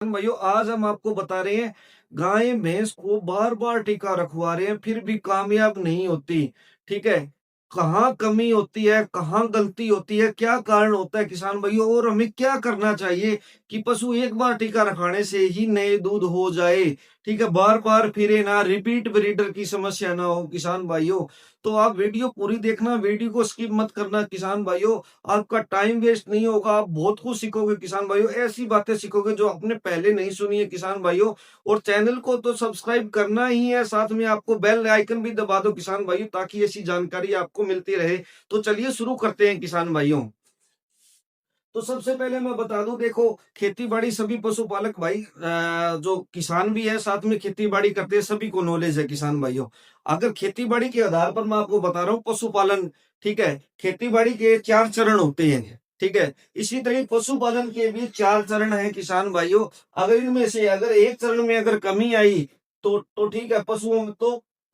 भाइयों आज हम आपको बता रहे हैं गाय भैंस को बार बार टीका रखवा रहे हैं फिर भी कामयाब नहीं होती। ठीक है, कहाँ कमी होती है, कहाँ गलती होती है, क्या कारण होता है किसान भाइयों, और हमें क्या करना चाहिए कि पशु एक बार टीका रखाने से ही नए दूध हो जाए। ठीक है, बार बार फिरे ना, रिपीट ब्रीडर की समस्या ना हो किसान भाइयों। तो आप वीडियो पूरी देखना, वीडियो को स्किप मत करना किसान भाइयों। आपका टाइम वेस्ट नहीं होगा, आप बहुत कुछ सीखोगे किसान भाइयों, ऐसी बातें सीखोगे जो आपने पहले नहीं सुनी है किसान भाइयों। और चैनल को तो सब्सक्राइब करना ही है, साथ में आपको बेल आइकन भी दबा दो किसान भाइयों, ताकि ऐसी जानकारी आपको मिलती रहे। तो चलिए शुरू करते हैं किसान भाइयों। तो सबसे पहले मैं बता दूं, देखो खेती बाड़ी सभी पशुपालक भाई जो किसान भी है साथ में खेती बाड़ी करते हैं, सभी को नॉलेज है किसान भाइयों। अगर खेती बाड़ी के आधार पर मैं आपको बता रहा हूँ पशुपालन। ठीक है, खेती बाड़ी के 4 चरण होते हैं। ठीक है, इसी तरह पशुपालन के भी 4 चरण है किसान भाइयों। अगर इनमें से अगर एक चरण में अगर कमी आई तो ठीक है, पशुओं में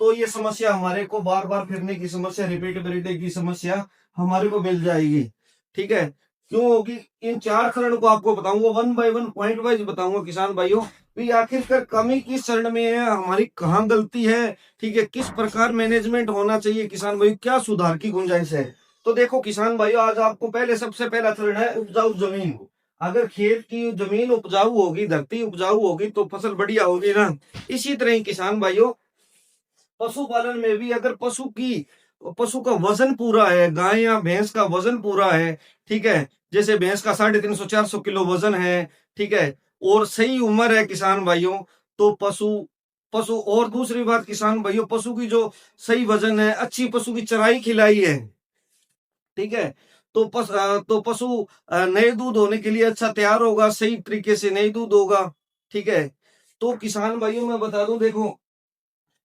तो ये समस्या हमारे को बार बार फिरने की समस्या, रिपीट ब्रीडिंग की समस्या हमारे को मिल जाएगी। ठीक है, क्यों होगी, इन 4 चरण को आपको बताऊंगा, one by one point wise बताऊंगा किसान भाइयों। भी आखिरकार कमी किस चरण में है, हमारी कहाँ गलती है। ठीक है, किस प्रकार मैनेजमेंट होना चाहिए किसान भाइयों, क्या सुधार की गुंजाइश है। तो देखो किसान भाइयों, आज आपको पहले सबसे पहला चरण है उपजाऊ जमीन। अगर खेत की जमीन उपजाऊ होगी, धरती उपजाऊ होगी तो फसल बढ़िया होगी ना। इसी तरह ही किसान भाइयों पशुपालन में भी अगर पशु का वजन पूरा है, गाय या भैंस का वजन पूरा है। ठीक है, जैसे भैंस का 350-400 किलो वजन है। ठीक है, और सही उम्र है किसान भाइयों, तो पशु पशु और दूसरी बात किसान भाइयों, पशु की जो सही वजन है, अच्छी पशु की चराई खिलाई है। ठीक है, तो पशु नए दूध होने के लिए अच्छा तैयार होगा, सही तरीके से नई दूध होगा। ठीक है, तो किसान भाइयों मैं बता दूं, देखो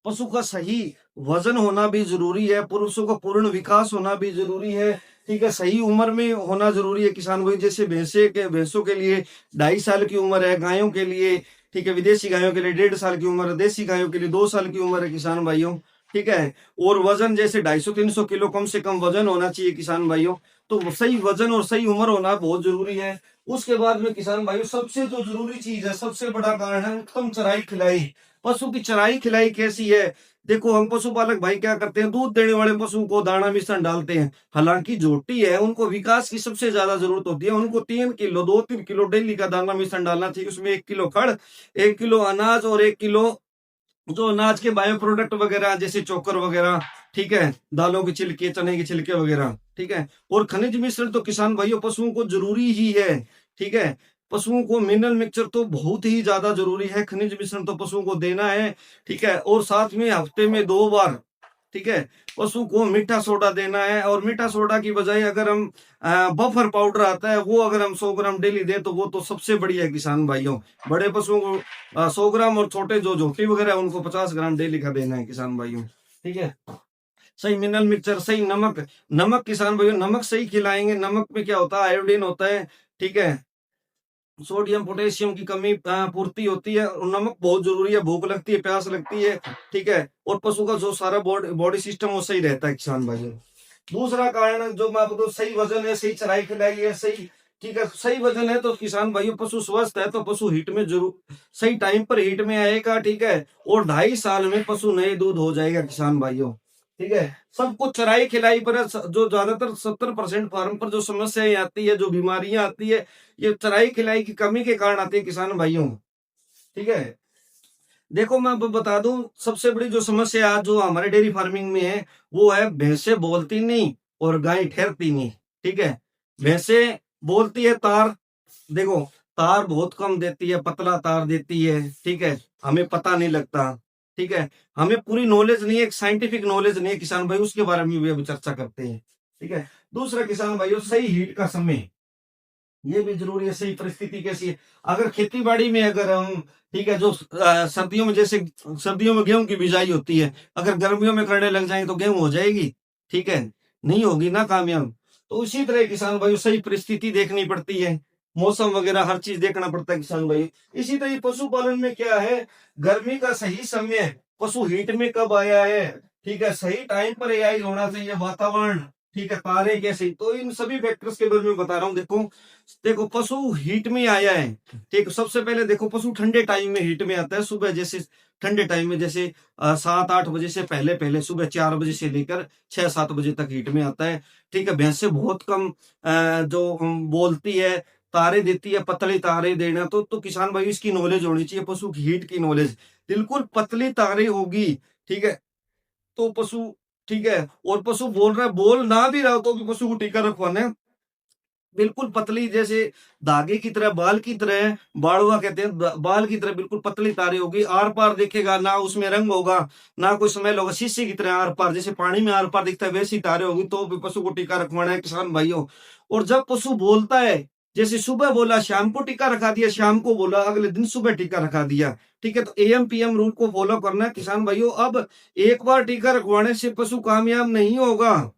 पशु का सही वजन होना भी जरूरी है, पुरुषों का पूर्ण विकास होना भी जरूरी है। ठीक है, सही उम्र में होना जरूरी है किसान भाई। जैसे भैंसों के लिए 2.5 साल की उम्र है, गायों के लिए, ठीक है, विदेशी गायों के लिए 1.5 साल की उम्र है, देसी गायों के लिए 2 साल की उम्र है किसान भाइयों। ठीक है, और वजन जैसे 250-300 किलो कम से कम वजन होना चाहिए किसान भाइयों। तो सही वजन और सही उम्र होना बहुत जरूरी है। उसके बाद में किसान भाइयों सबसे जो जरूरी चीज है, सबसे बड़ा कारण है उत्तम चराई खिलाई। पशु की चराई खिलाई कैसी है, देखो हम पशुपालक भाई क्या करते हैं, दूध देने वाले पशुओं को दाना मिश्रण डालते हैं। हालांकि जोटी है, उनको विकास की सबसे ज्यादा जरूरत होती है, उनको 3 किलो 2-3 किलो डेली का दाना मिश्रण डालना चाहिए। उसमें 1 किलो खड़, 1 किलो अनाज और 1 किलो जो अनाज के बायो प्रोडक्ट वगैरह जैसे चोकर वगैरह। ठीक है, दालों के छिलके, चने के छिलके वगैरह। ठीक है, और खनिज मिश्रण तो किसान भाइयों पशुओं को जरूरी ही है। ठीक है, पशुओं को मिनरल मिक्सचर तो बहुत ही ज्यादा जरूरी है, खनिज मिश्रण तो पशुओं को देना है। ठीक है, और साथ में हफ्ते में 2 बार, ठीक है, पशु को मीठा सोडा देना है। और मीठा सोडा की बजाय अगर हम बफर पाउडर आता है, वो अगर हम 100 ग्राम डेली दें तो वो तो सबसे बढ़िया है किसान भाइयों। बड़े पशुओं को 100 ग्राम, और छोटे जो झोटी वगैरह है उनको 50 ग्राम डेली का देना है किसान भाइयों। ठीक है, सही मिनरल मिक्सचर, सही नमक। नमक किसान भाइयों, नमक सही खिलाएंगे, नमक में क्या होता है, आयोडीन होता है। ठीक है, सोडियम पोटेशियम की कमी पूर्ति होती है, और नमक बहुत जरूरी है, भूख लगती है, प्यास लगती है। ठीक है, और पशु का जो सारा बॉडी सिस्टम वो सही रहता है किसान भाइयों। दूसरा कारण जो मैं आपको, सही वजन है, सही चराई खिलाई है, सही, ठीक है, सही वजन है तो किसान भाइयों पशु स्वस्थ है तो पशु हीट में जरूर सही टाइम पर हीट में आएगा। ठीक है, और 2.5 साल में पशु नए दूध हो जाएगा किसान भाइयों। ठीक है, सब कुछ चराई खिलाई पर है। जो ज्यादातर 70% फार्म पर जो समस्याएं आती है, जो बीमारियां आती है, ये चराई खिलाई की कमी के कारण आती है किसान भाइयों। ठीक है, देखो मैं अब बता दूं, सबसे बड़ी जो समस्या आज जो हमारे डेयरी फार्मिंग में है, वो है भैंसे बोलती नहीं और गाय ठहरती नहीं। ठीक है, भैंसे बोलती है तार, देखो तार बहुत कम देती है, पतला तार देती है। ठीक है, हमें पता नहीं लगता। ठीक है, हमें पूरी नॉलेज नहीं है, एक साइंटिफिक नॉलेज नहीं है किसान भाई, उसके बारे में भी अभी चर्चा करते हैं। ठीक है, दूसरा किसान भाइयों, सही हीट का समय, ये भी जरूरी है। सही परिस्थिति कैसी है, अगर खेती बाड़ी में अगर हम, ठीक है, जो सर्दियों में, जैसे सर्दियों में गेहूं की बिजाई होती है, अगर गर्मियों में करने लग जाए तो गेहूं हो जाएगी? ठीक है, नहीं होगी ना कामयाब। तो इसी तरह किसान भाई सही परिस्थिति देखनी पड़ती है, मौसम वगैरह हर चीज देखना पड़ता है किसान भाई। इसी तरह पशुपालन में क्या है, गर्मी का सही समय, पशु हीट में कब आया है। ठीक है, सही टाइम पर एआई होना चाहिए, वातावरण ठीक है, तारे कैसे, तो इन सभी फैक्टर्स के बारे में बता रहा हूँ। देखो, देखो पशु हीट में आया है, ठीक, सबसे पहले देखो पशु ठंडे टाइम में हीट में आता है, सुबह जैसे ठंडे टाइम में, जैसे 7-8 बजे से पहले पहले सुबह 4 बजे से लेकर 6-7 बजे तक हीट में आता है। ठीक है, भैंसे बहुत कम जो बोलती है, तारे देती है, पतली तारे देना, तो किसान भाई इसकी नॉलेज होनी चाहिए, पशु की हीट की नॉलेज, बिल्कुल पतली तारे होगी। ठीक है, तो पशु, ठीक है, और पशु बोल रहा है, बोल ना भी रहा हो तो भी पशु को टीका रखवाना है, बिल्कुल पतली, जैसे धागे की तरह, बाल की तरह, बाड़वा कहते हैं, बाल की तरह बिल्कुल पतली तारे होगी, आर पार देखेगा ना, उसमें रंग होगा ना कोई स्मेल होगा, शीशे की तरह आर पार, जैसे पानी में आर पार दिखता है वैसी तारे होगी, तो भी पशु को टीका रखवाना है किसान भाइयों। और जब पशु बोलता है, जैसे सुबह बोला शाम को टीका रखा दिया, शाम को बोला अगले दिन सुबह टीका रखा दिया। ठीक है, तो एएम पीएम रूल को फॉलो करना है किसान भाइयों। अब एक बार टीका रखवाने से पशु कामयाब नहीं होगा,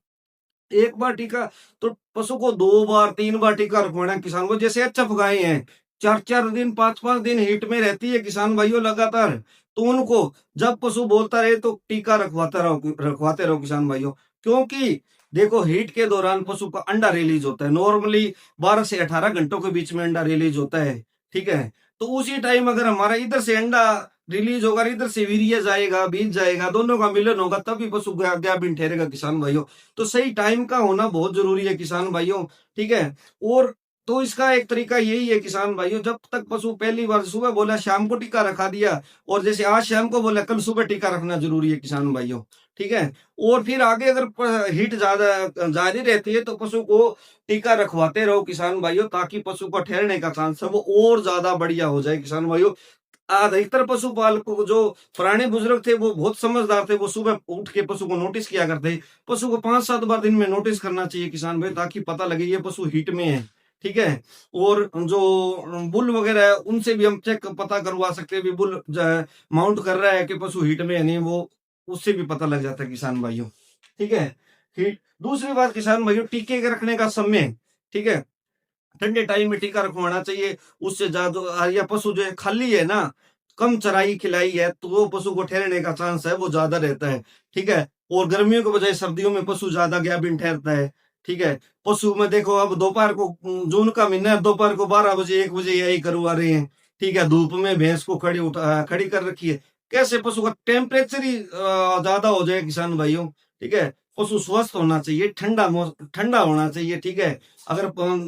एक बार टीका, तो पशु को 2 बार 3 बार टीका रखवाना है किसान को। जैसे एचएफ गाय हैं, 4-4 दिन 5-5 दिन हीट में रहती है किसान भाइयों लगातार, तो उनको जब पशु बोलता रहे तो टीका रखवाते रहो किसान भाइयों। क्योंकि देखो हीट के दौरान पशु का अंडा रिलीज होता है, नॉर्मली 12 से 18 घंटों के बीच में अंडा रिलीज होता है। ठीक है, तो उसी टाइम अगर हमारा इधर से अंडा रिलीज होगा, इधर से वीर्य जाएगा, बीज जाएगा, दोनों का मिलन होगा, तभी पशु गाभिन ठहरेगा किसान भाइयों। तो सही टाइम का होना बहुत जरूरी है किसान भाइयों। ठीक है, और तो इसका एक तरीका यही है किसान भाइयों, जब तक पशु पहली बार सुबह बोला शाम को टीका रखा दिया, और जैसे आज शाम को बोला कल सुबह टीका रखना जरूरी है किसान भाइयों। ठीक है, और फिर आगे अगर हीट ज्यादा जारी रहती है तो पशु को टीका रखवाते रहो किसान भाइयों, ताकि पशु का ठहरने का चांस है वो और ज्यादा बढ़िया हो जाए किसान भाइयों। अधिकतर पशुपालकों को, जो पुराने बुजुर्ग थे वो बहुत समझदार थे, वो सुबह उठ के पशु को नोटिस किया करते। पशु को 5-7 बार दिन में नोटिस करना चाहिए किसान भाई, ताकि पता लगे ये पशु हीट में है। ठीक है, और जो बुल वगैरह है उनसे भी हम चेक पता करवा सकते हैं, भी बुल माउंट कर रहा है कि पशु हीट में है नहीं, वो उससे भी पता लग जाता है किसान भाइयों। ठीक है, हीट, दूसरी बात किसान भाइयों, टीके के रखने का समय। ठीक है, ठंडे टाइम में टीका रखवाना चाहिए, उससे ज्यादा, या पशु जो है खाली है ना, कम चराई खिलाई है, तो वो पशु को ठहरने का चांस है वो ज्यादा रहता है। ठीक है, और गर्मियों के बजाय सर्दियों में पशु ज्यादा गाभिन ठहरता है। ठीक है, पशु में देखो अब दोपहर को, जून का महीना है, दोपहर को 12 बजे 1 बजे यही करवा रहे हैं। ठीक है, धूप में भैंस को खड़ी कर रखी है, कैसे पशु का टेम्परेचर ही ज्यादा हो जाए किसान भाइयों। ठीक है, पशु स्वस्थ होना चाहिए, ठंडा होना चाहिए। ठीक है, अगर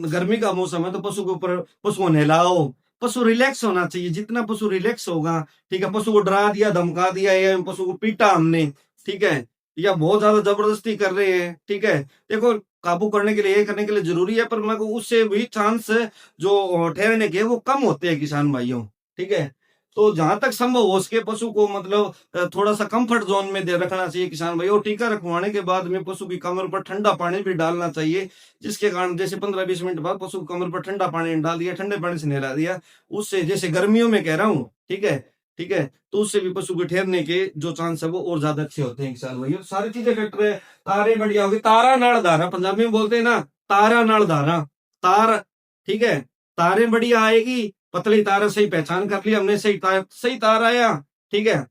गर्मी का मौसम है तो पशु के ऊपर, पशु को नहलाओ, पशु रिलैक्स होना चाहिए, जितना पशु रिलैक्स होगा। ठीक है, पशु को डरा दिया, धमका दिया, या पशु को पीटा हमने, ठीक है, या बहुत ज्यादा जबरदस्ती कर रहे हैं, ठीक है, देखो काबू करने के लिए, ये करने के लिए जरूरी है, पर मैं उससे भी चांस जो ठहरने के वो कम होते हैं किसान भाइयों। ठीक है, तो जहां तक संभव हो सके पशु को, मतलब थोड़ा सा कंफर्ट जोन में दे रखना चाहिए किसान भाई। और टीका रखवाने के बाद में पशु की कमर पर ठंडा पानी भी डालना चाहिए, जिसके कारण जैसे 15-20 मिनट बाद पशु की कमर पर ठंडा पानी डाल दिया, ठंडे पानी से नहला दिया, उससे, जैसे गर्मियों में कह रहा हूँ, ठीक है, ठीक है, तो उससे भी पशु के ठहरने के जो चांस है वो और ज्यादा अच्छे होते हैं किसान भाई। सारी चीजें फैक्टर है, तारे बढ़िया होगी, तारा नाड़ धारा पंजाबी में बोलते हैं ना, तारा नाड़ धारा, तार, ठीक है, तारे बढ़िया आएगी, पतली तार सही पहचान कर लिया हमने, सही तार आया। ठीक है,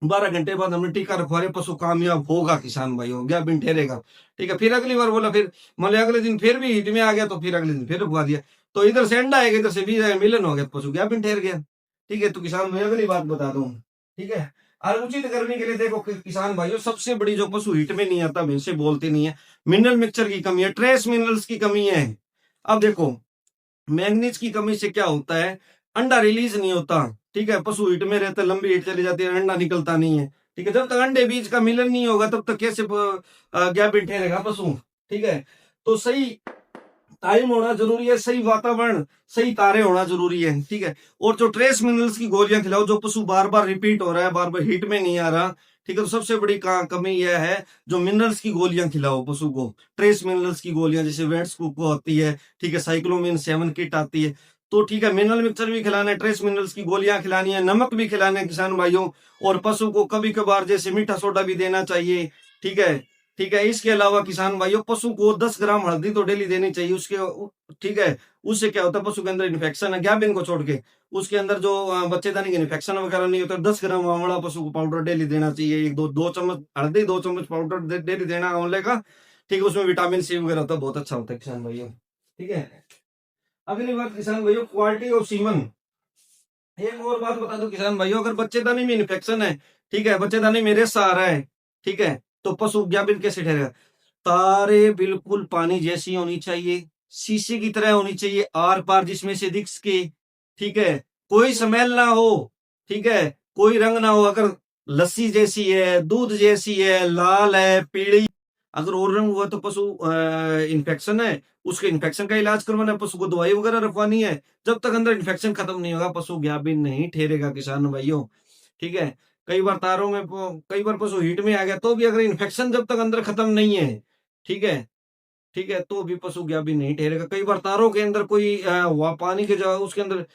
12 घंटे बाद हमने टीका रखवा लिया, पशु कामयाब होगा किसान भाई, हो गया, बिन ठहरेगा। ठीक है, फिर अगली बार बोला, फिर मतलब अगले दिन फिर भी हीट में आ गया, तो फिर अगले दिन फिर रखवा दिया, तो इधर से अंडा आएगा, इधर से बीज आएगा, मिलन हो गया, पशु गया, बिन ठहर गया। ठीक है, तो किसान भाई अगली बात बता दूं। ठीक है, और उचित करने के लिए देखो किसान भाइयों, सबसे बड़ी जो पशु हीट में नहीं आता, भैंसे बोलती नहीं है, मिनरल मिक्सचर की कमी है, ट्रेस मिनरल्स की कमी है। अब देखो, मैंगनीज की कमी से क्या होता है, अंडा रिलीज नहीं होता। ठीक है, पशु हीट में रहता है, लंबी हीट चली जाती है, अंडा निकलता नहीं है। ठीक है, जब तक अंडे बीज का मिलन नहीं होगा तब तक कैसे गैप ठहरेगा पशु। ठीक है, तो सही टाइम होना जरूरी है, सही वातावरण, सही तारे होना जरूरी है। ठीक है, और जो ट्रेस मिनरल्स की गोलियां खिलाओ, जो पशु बार बार रिपीट हो रहा है, बार बार हीट में नहीं आ रहा। ठीक है, तो सबसे बड़ी कमी यह है, जो मिनरल्स की गोलियां खिलाओ पशु को, ट्रेस मिनरल्स की गोलियां, जैसे वेट्स को होती है, ठीक है, साइक्लोमिन 7 किट आती है, तो ठीक है, मिनरल मिक्सचर भी खिलाना है, ट्रेस मिनरल्स की गोलियां खिलानी है, नमक भी खिलाना है किसान भाइयों। और पशु को कभी कभार जैसे मीठा सोडा भी देना चाहिए। ठीक है, ठीक है, इसके अलावा किसान भाइयों, पशु को 10 ग्राम हल्दी तो डेली देनी चाहिए उसके। ठीक है, उससे क्या होता है, पशु के अंदर इन्फेक्शन है, गाभिन को छोड़ के उसके अंदर जो बच्चेदानी के इन्फेक्शन वगैरह नहीं होता, 10 ग्राम आंवला पशु को पाउडर डेली देना चाहिए, 1 2 2 चम्मच हल्दी, 2 चम्मच पाउडर डेली देना आंवले का। ठीक है, उसमें विटामिन सी वगैरह होता है, बहुत अच्छा होता है किसान भाइयों। ठीक है, अगली बात किसान भाइयों, क्वालिटी ऑफ सीमन। एक और बात बता दो किसान भाइयों, अगर बच्चेदानी में इन्फेक्शन है, ठीक है, बच्चेदानी में रेसा आ रहा है, ठीक है, तो पशु ज्ञाबिन कैसे ठहरेगा? तारे बिल्कुल पानी जैसी होनी चाहिए, शीशे की तरह होनी चाहिए, आर पार जिसमें से दिख सके, ठीक है, कोई स्मेल ना हो, ठीक है, कोई रंग ना हो, अगर लस्सी जैसी है, दूध जैसी है, लाल है, पीली, अगर और रंग हुआ तो पशु इन्फेक्शन है, उसके इन्फेक्शन का इलाज करवाना है, पशु को दवाई वगैरह रखवानी है। जब तक अंदर इन्फेक्शन खत्म नहीं होगा पशु गाभिन नहीं ठहरेगा किसान भाइयों। ठीक है, कई बार तारों में कई बार पशु हीट में आ गया तो भी अगर इन्फेक्शन जब तक अंदर खत्म नहीं है, ठीक है, ठीक है, तो भी पशु गाभिन नहीं ठहरेगा। कई बार तारों के अंदर कोई पानी के जो उसके अंदर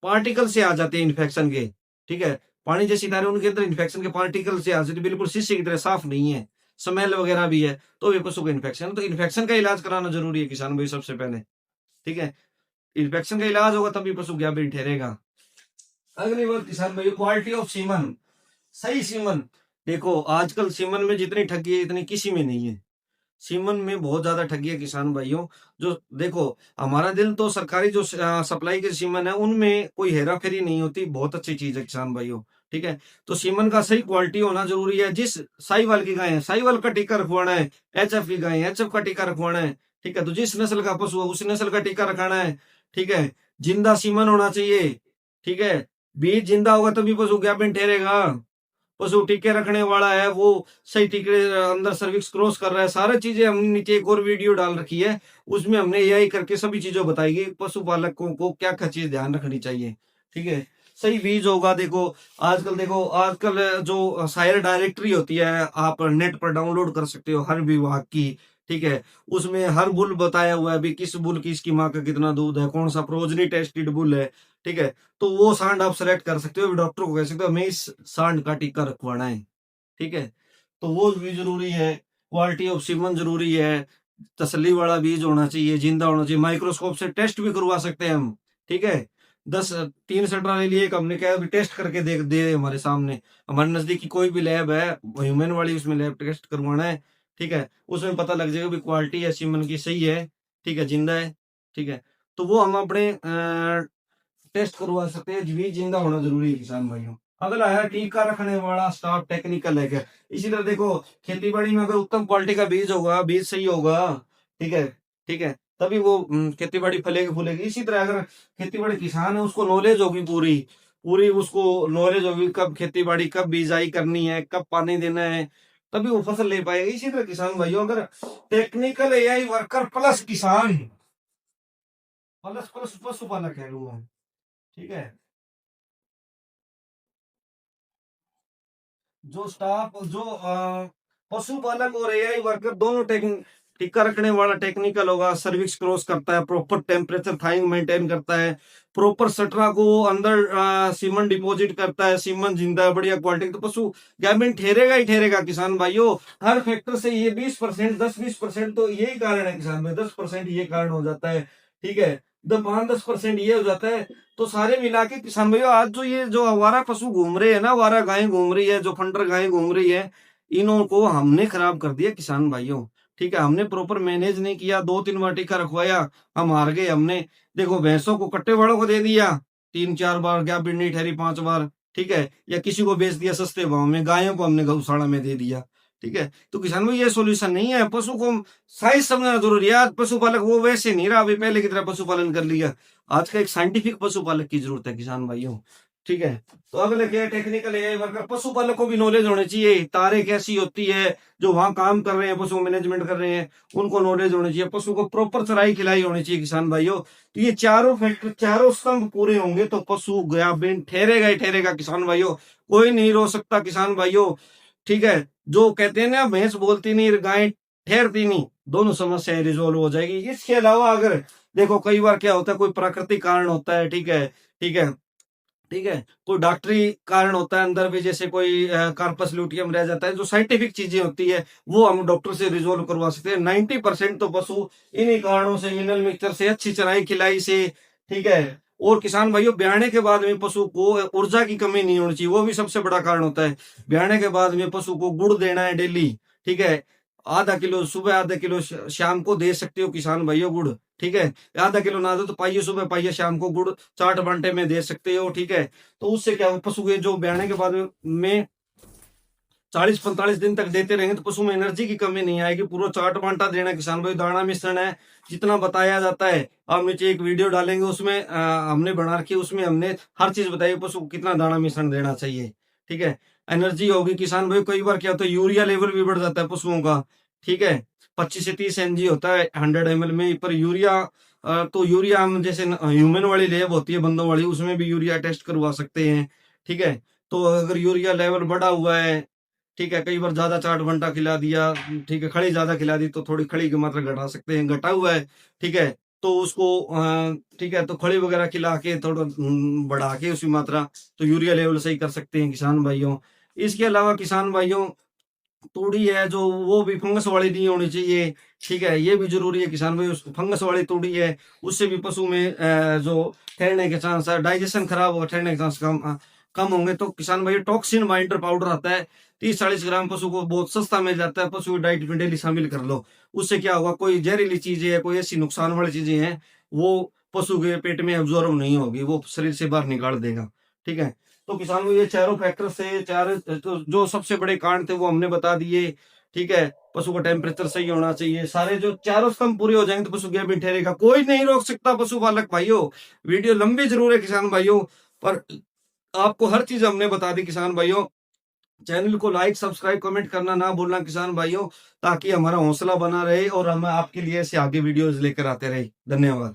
पार्टिकल से आ जाते हैं इन्फेक्शन के, ठीक है, पानी जैसी तारे उनके अंदर इन्फेक्शन के पार्टिकल से आ जाते, बिल्कुल शीशे की तरह साफ नहीं है, स्मेल वगैरह भी है, तो भी पशु को इन्फेक्शन, तो इन्फेक्शन का इलाज कराना जरूरी है किसान भाई सबसे पहले। ठीक है, इन्फेक्शन का इलाज होगा तभी पशु गाभिन ठहरेगा। अगली बात किसान भाई, क्वालिटी ऑफ सीमन। सही सीमन, देखो आजकल सीमन में जितनी ठगी है इतनी किसी में नहीं है। सीमन में बहुत ज्यादा ठगी है किसान भाइयों। जो देखो, हमारा दिल तो सरकारी जो सप्लाई के सीमन है उनमें कोई हेरा फेरी नहीं होती, बहुत अच्छी चीज है किसान भाइयों। ठीक है, तो सीमन का सही क्वालिटी होना जरूरी है। जिस साहिवाल की गाय है साहिवाल का टीका रखवाना है, एचएफ की गाय है एचएफ का टीका रखवाना है। ठीक है, तो जिस नस्ल का पशु है उसी नस्ल का टीका रखाना है। ठीक है, जिंदा सीमन होना चाहिए। ठीक है, बीज जिंदा होगा तभी पशु गाभिन ठहरेगा। पशु टीके रखने वाला है वो सही टीके अंदर सर्विक्स क्रॉस कर रहा है, सारी चीजें हमने नीचे एक और वीडियो डाल रखी है, उसमें हमने एआई करके सभी चीजों बताई गई पशुपालकों को क्या क्या चीज ध्यान रखनी चाहिए। ठीक है, सही बीज होगा। देखो आजकल जो सायर डायरेक्टरी होती है आप नेट पर डाउनलोड कर सकते हो हर विभाग की। ठीक है, उसमें हर बुल बताया हुआ है भी किस बुल की इसकी माँ का कितना दूध है, कौन सा प्रोजनी टेस्टेड बुल है। ठीक है, तो वो सांड आप सेलेक्ट कर सकते हो, डॉक्टर को कह सकते हो हमें इस सांड का टीका रखवाना है। ठीक है, तो वो भी जरूरी है। क्वालिटी ऑफ सीमन जरूरी है, तसल्ली वाला बीज होना चाहिए, जिंदा होना चाहिए, माइक्रोस्कोप से टेस्ट भी करवा सकते हैं हम। ठीक है, 3 सट्रा ले लिए, एक हमने क्या अभी टेस्ट करके देख दे हमारे सामने, हमारे नजदीक की कोई भी लैब है ह्यूमन वाली, उसमें लैब टेस्ट करवाना है। ठीक है, उसमें पता लग जाएगा भी क्वालिटी है सीमन की सही है, ठीक है, जिंदा है। ठीक है, तो वो हम अपने टेस्ट करवा सकते हैं, बीज जिंदा होना जरूरी है किसान भाइयों। अगला है टीका रखने वाला स्टाफ टेक्निकल है क्या। इसी तरह देखो, खेती बाड़ी में अगर उत्तम क्वालिटी का बीज होगा, बीज सही होगा, ठीक है, ठीक है, तभी वो खेती बाड़ी फलेगी फूलेगी। इसी तरह अगर खेती बाड़ी किसान है उसको नॉलेज होगी पूरी पूरी, उसको नॉलेज होगी कब खेती बाड़ी कब बिजाई करनी है, कब पानी देना है, तभी वो फसल ले पाएगा। इसी तरह किसान भाइयों, अगर टेक्निकल एआई वर्कर प्लस किसान प्लस प्लस पशुपालक है वो। ठीक है, जो स्टाफ जो पशुपालक और एआई वर्कर दोनों टीका रखने वाला टेक्निकल होगा, सर्विक्स क्रॉस करता है, प्रॉपर टेम्परेचर थाइंग मेंटेन करता है, प्रॉपर सटरा को अंदर सीमन डिपॉजिट करता है, सीमन जिंदा है बढ़िया क्वालिटी, तो पशु गाभिन ठहरेगा ही ठहरेगा किसान भाइयों। हर फैक्टर से ये 20% 10-20% तो यही कारण है किसान भाई, 10% ये कारण हो जाता है। ठीक है, 5-10% ये हो जाता है। तो सारे मिला के किसान भाइयों, आज जो ये जो आवारा पशु घूम रहे हैं ना, आवारा गाय घूम रही है, जो फंडर गाय घूम रही है, इन्हों को हमने खराब कर दिया किसान भाइयों। ठीक है, हमने प्रॉपर मैनेज नहीं किया, 2-3 बार टीका रखवाया, हम हार गए। हमने देखो भैंसों को कट्टे वालों को दे दिया 3-4 बार, क्या बिन्नी ठहरी 5 बार। ठीक है, या किसी को बेच दिया सस्ते भाव में, गायों को हमने गौशाला में दे दिया। ठीक है, तो किसान भाई ये सोल्यूशन नहीं है, पशु को साइज समझना जरूरी है। आज पशुपालक वो वैसे नहीं रहा, अभी पहले की तरह पशुपालन कर लिया। आज का एक साइंटिफिक पशुपालक की जरूरत है किसान भाइयों। ठीक है, तो अगले क्या टेक्निकल एआई वर्कर, पशुपालक को भी नॉलेज होनी चाहिए, तारे कैसी होती है, जो वहां काम कर रहे हैं पशु मैनेजमेंट कर रहे हैं उनको नॉलेज होनी चाहिए, पशु को प्रॉपर चराई खिलाई होनी चाहिए किसान भाइयों। तो ये चारों फैक्टर चारों स्तंभ पूरे होंगे तो पशु गाभिन ठहरेगा ही ठहरेगा किसान भाइयों, कोई नहीं रो सकता किसान भाइयों। ठीक है, जो कहते हैं ना भैंस बोलती नहीं गाय ठहरती नहीं, दोनों समस्याएं रिजोल्व हो जाएगी। इसके अलावा अगर देखो कई बार क्या होता है, कोई प्राकृतिक कारण होता है, ठीक है, ठीक है, ठीक है, कोई डॉक्टरी कारण होता है अंदर भी, जैसे कोई कार्पस ल्यूटियम रह जाता है, जो साइंटिफिक चीजें होती है वो हम डॉक्टर से रिजोल्व करवा सकते हैं। 90% तो पशु इन्हीं कारणों से, मिनरल मिक्सचर से, अच्छी चराई खिलाई से। ठीक है, और किसान भाइयों ब्याहने के बाद में पशु को ऊर्जा की कमी नहीं होनी चाहिए, वो भी सबसे बड़ा कारण होता है। ब्याहने के बाद में पशु को गुड़ देना है डेली। ठीक है, आधा किलो सुबह, आधा किलो शाम को दे सकते हो किसान भाइयों गुड़, ठीक है। आधा किलो ना दो तो पाइये सुबह पाइये शाम को गुड़ 4 बांटे में दे सकते हो, ठीक है। तो उससे क्या हो, पशु के जो ब्याने के बाद में 40-45 दिन तक देते रहेंगे तो पशु में एनर्जी की कमी नहीं आएगी। पूरा चाट बांटा देना किसान भाई, दाना मिश्रण है जितना बताया जाता है, आप नीचे एक वीडियो डालेंगे उसमें हमने बना रखी है, उसमें हमने हर चीज बताई पशु को कितना दाना मिश्रण देना चाहिए, ठीक है। एनर्जी होगी किसान भाई। कई बार क्या होता है यूरिया लेवल भी बढ़ जाता है पशुओं का, ठीक है। 25 से 30 mg होता है 100 ml में, पर यूरिया तो यूरिया हम जैसे ह्यूमन वाली लैब होती है बंदों वाली, उसमें भी यूरिया टेस्ट करवा सकते हैं, ठीक है। तो अगर यूरिया लेवल बढ़ा हुआ है, ठीक है, कई बार ज्यादा चाट बंटा खिला दिया, ठीक है, खड़ी ज्यादा खिला दी तो थोड़ी खड़ी की मात्रा घटा सकते हैं, घटा हुआ है, ठीक है। तो उसको ठीक है, तो खड़ी वगैरह खिला के थोड़ा बढ़ा के उसकी मात्रा, तो यूरिया लेवल सही कर सकते हैं किसान भाइयों। इसके अलावा किसान भाइयों तूड़ी है जो, वो भी फंगस वाली नहीं होनी चाहिए, ठीक है, ये भी जरूरी है किसान भाई। फंगस वाली तूड़ी है उससे भी पशु में जो ठहरने के चांस है, डाइजेशन खराब हो, ठहरने के चांस कम होंगे। तो किसान भाई टॉक्सिन बाइंडर पाउडर आता है 30-40 ग्राम, पशु को बहुत सस्ता मिल जाता है, पशु की डाइट में डेली शामिल कर लो। उससे क्या होगा, कोई जहरीली चीजें है, कोई ऐसी नुकसान वाली चीजें हैं, वो पशु के पेट में एब्जॉर्ब नहीं होगी, वो शरीर से बाहर निकाल देगा, ठीक है। तो किसान को ये चारों फैक्टर से, चार तो जो सबसे बड़े कारण थे वो हमने बता दिए, ठीक है। पशु का टेम्परेचर सही होना चाहिए, सारे जो चारों स्तंभ पूरे हो जाएंगे तो पशु क्या भी ठहरेगा, कोई नहीं रोक सकता पशुपालक भाइयों। वीडियो लंबी जरूर है किसान भाइयों, पर आपको हर चीज हमने बता दी किसान भाइयों। चैनल को लाइक सब्सक्राइब कमेंट करना ना भूलना किसान भाइयों, ताकि हमारा हौसला बना रहे और हम आपके लिए ऐसे आगे वीडियोस लेकर आते रहे। धन्यवाद।